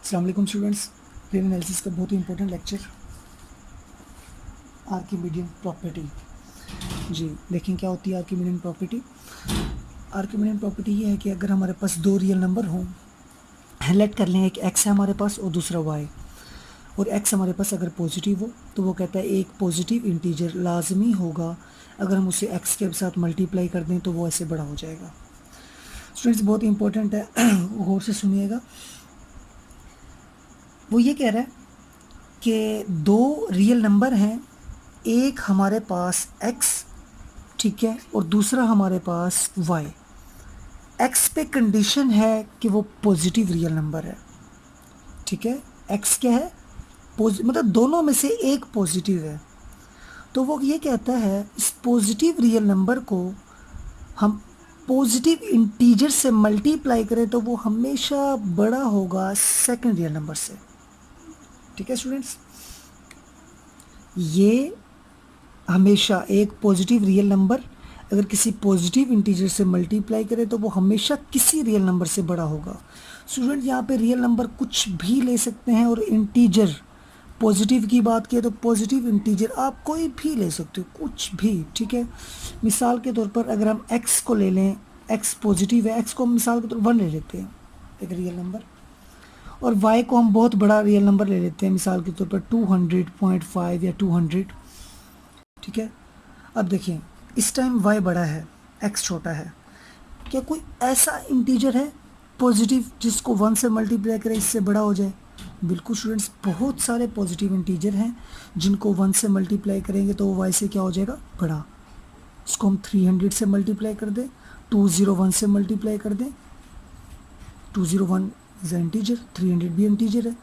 अस्सलाम वालेकुम students, plane analysis का बहुत ही इंपॉर्टेंट लेक्चर आर्किमीडियन प्रॉपर्टी। जी देखें क्या होती है आर्किमीडियन प्रॉपर्टी। आर्किमीडियन प्रॉपर्टी ये है कि अगर हमारे पास दो रियल नंबर हों, लेट कर लें एक एक्स है हमारे पास और दूसरा वाई, और एक्स हमारे पास अगर पॉजिटिव हो तो वो कहता है एक पॉजिटिव इंटीजर लाजमी होगा, अगर हम उसे एक्स के साथ मल्टीप्लाई कर दें तो वो ऐसे बड़ा हो जाएगा। स्टूडेंट्स बहुत ही इंपॉर्टेंट है, गौर से सुनिएगा। वो ये कह रहा है कि दो रियल नंबर हैं, एक हमारे पास x, ठीक है, और दूसरा हमारे पास y। x पे कंडीशन है कि वो पॉजिटिव रियल नंबर है, ठीक है। x क्या है? मतलब दोनों में से एक पॉजिटिव है। तो वो ये कहता है इस पॉजिटिव रियल नंबर को हम पॉजिटिव इंटीजर से मल्टीप्लाई करें तो वो हमेशा बड़ा होगा सेकंड रियल नंबर से, ठीक है स्टूडेंट्स। ये हमेशा एक पॉजिटिव रियल नंबर अगर किसी पॉजिटिव इंटीजर से मल्टीप्लाई करे तो वो हमेशा किसी रियल नंबर से बड़ा होगा। स्टूडेंट यहाँ पे रियल नंबर कुछ भी ले सकते हैं, और इंटीजर पॉजिटिव की बात करें तो पॉजिटिव इंटीजर आप कोई भी ले सकते हो, कुछ भी, ठीक है। मिसाल के तौर पर अगर हम x को ले लें, x पॉजिटिव है, x को हम मिसाल के तौर पर 1 ले लेते हैं एक रियल नंबर, और y को हम बहुत बड़ा रियल नंबर ले लेते हैं, मिसाल के तौर पर 200.5 या 200, ठीक है। अब देखिए इस टाइम y बड़ा है, x छोटा है, क्या कोई ऐसा इंटीजर है पॉजिटिव जिसको 1 से मल्टीप्लाई करें इससे बड़ा हो जाए? बिल्कुल स्टूडेंट्स, बहुत सारे पॉजिटिव इंटीजर हैं जिनको 1 से मल्टीप्लाई करेंगे तो वो y से क्या हो जाएगा? बड़ा। इसको हम 300 से मल्टीप्लाई कर दें, 201 से मल्टीप्लाई कर दें, 201 इज इंटीजर, 300 भी इंटीजर है,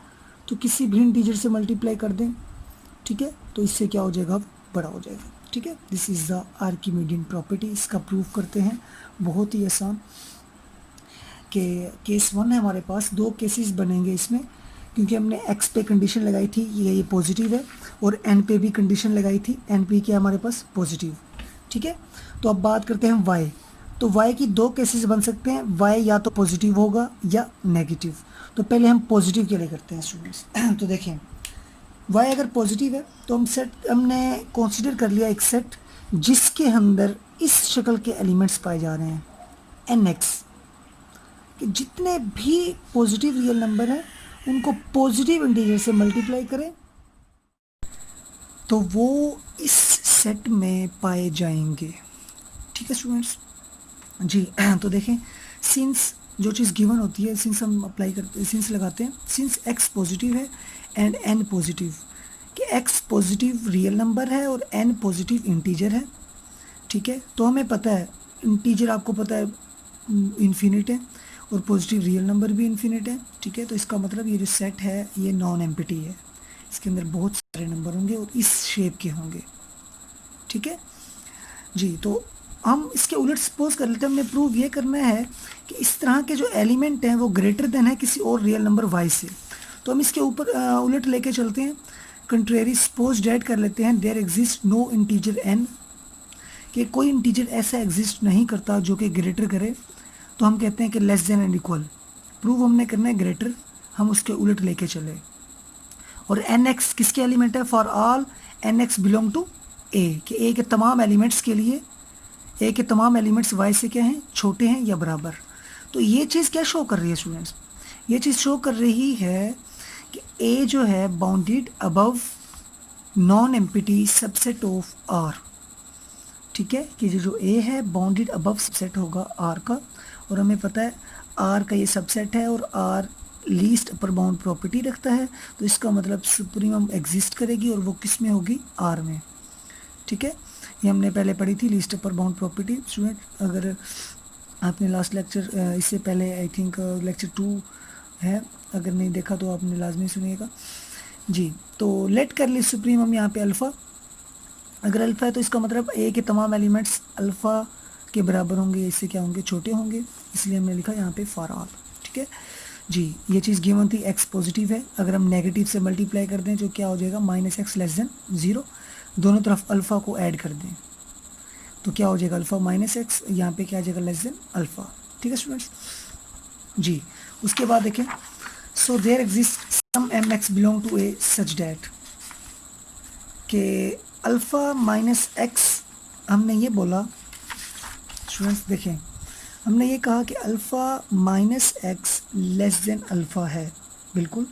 तो किसी भी इंटीजर से मल्टीप्लाई कर दें, ठीक है, तो इससे क्या हो जाएगा? बड़ा हो जाएगा, ठीक है। This is the Archimedean property. इसका प्रूफ करते हैं, बहुत ही आसान। कि केस 1 है हमारे पास, दो केसेस बनेंगे इसमें, क्योंकि हमने x पे कंडीशन लगाई थी ये पॉजिटिव है, और n पे भी कंडीशन लगाई थी, n पे क्या हमारे पास? पॉजिटिव, ठीक है। तो अब बात करते हैं y। तो y की दो केसेस बन सकते हैं, y या तो पॉजिटिव होगा या नेगेटिव। तो पहले हम पॉजिटिव के लिए करते हैं स्टूडेंट्स। तो देखें y अगर पॉजिटिव है तो हमने कंसीडर कर लिया एक सेट जिसके अंदर इस शक्ल के एलिमेंट्स पाए जा रहे हैं nx, कि जितने भी पॉजिटिव रियल नंबर हैं उनको पॉजिटिव इंटीजर से मल्टीप्लाई करें तो वो इस सेट में पाए जाएंगे, ठीक है स्टूडेंट्स जी। तो देखें, सिंस जो चीज़ गिवन होती है, सिंस हम अप्लाई करते हैं, सिंस लगाते हैं, सिंस x पॉजिटिव है एंड n पॉजिटिव, कि x पॉजिटिव रियल नंबर है और n पॉजिटिव इंटीजर है, ठीक है। तो हमें पता है इंटीजर, आपको पता है इन्फिनिट है, और पॉजिटिव रियल नंबर भी इन्फिनिट है, ठीक है। तो इसका मतलब ये जो सेट है ये नॉन एम्प्टी है, इसके अंदर बहुत सारे नंबर होंगे और इस शेप के होंगे, ठीक है जी। तो हम इसके उलट सपोज कर लेते हैं, हमने प्रूव ये करना है कि इस तरह के जो एलिमेंट हैं वो ग्रेटर देन है किसी और रियल नंबर y से। तो हम इसके ऊपर उलट लेके चलते हैं, कंट्रेरी सपोज डेट कर लेते हैं, there exist no integer n, कि कोई इंटीजर ऐसा एग्जिस्ट नहीं करता जो कि ग्रेटर करे, तो हम कहते हैं कि less than and equal. Prove हमने करना है ग्रेटर, हम उसके उलट लेके चले। और nx किसके एलिमेंट है? For all nx belong to a, कि a के तमाम एलिमेंट्स के लिए, a के तमाम एलिमेंट्स y से क्या हैं? छोटे हैं या बराबर। तो ये चीज़ क्या शो कर रही है स्टूडेंट्स? ये चीज़ शो कर रही है कि a जो है bounded above non empty subset of r, ठीक है, कि जो a है बाउंडेड अबव सबसेट होगा r का, और हमें पता है r का ये सबसेट है और r least upper bound property रखता है, तो इसका मतलब सुप्रीमम एग्जिस्ट करेगी और वो किस में होगी? r में, ठीक है। ये हमने पहले पढ़ी थी least upper bound property. Student अगर आपने लास्ट लेक्चर, इससे पहले आई थिंक लेक्चर 2 है, अगर नहीं देखा तो आपने लाजमी सुनिएगा जी। तो लेट कर ली सुप्रीमम यहाँ पे अल्फ़ा, अगर अल्फ़ा है तो इसका मतलब a के तमाम एलिमेंट्स अल्फ़ा के बराबर होंगे, इससे क्या होंगे? छोटे होंगे, इसलिए हमने लिखा यहाँ पे फॉर ऑल, ठीक है जी। ये चीज़ गिवन थी, x पॉजिटिव है, अगर हम नेगेटिव से मल्टीप्लाई कर दें जो क्या हो जाएगा? -x लेस देन 0, दोनों तरफ अल्फ़ा को ऐड कर दें तो क्या हो जाएगा? अल्फ़ा -x, यहाँ पे क्या आ जाएगा? लेस देन अल्फ़ा, ठीक है स्टूडेंट्स जी। उसके बाद देखें so there exist some M X belong to A such that के अल्फ़ा माइनस एक्स, हमने ये बोला स्टूडेंट्स देखें, हमने ये कहा कि alpha minus X less than alpha है, बिल्कुल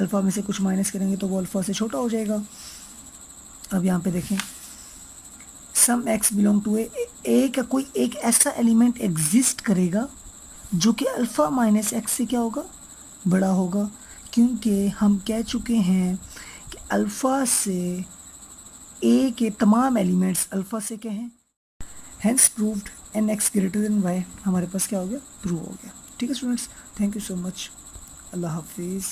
अल्फ़ा में से कुछ माइनस करेंगे तो वो अल्फ़ा से छोटा हो जाएगा। अब यहाँ पे देखें सम एक्स बिलोंग टू ए का कोई एक ऐसा एलिमेंट एग्जिस्ट करेगा जो कि अल्फ़ा माइनस एक्स से क्या होगा, बड़ा होगा, क्योंकि हम कह चुके हैं कि अल्फ़ा से ए के तमाम एलिमेंट्स अल्फ़ा से क्या हैं, hence proved an X greater than Y, हमारे पास क्या हो गया, प्रूव हो गया। ठीक है students, thank you so much, अल्लाह हाफिज़।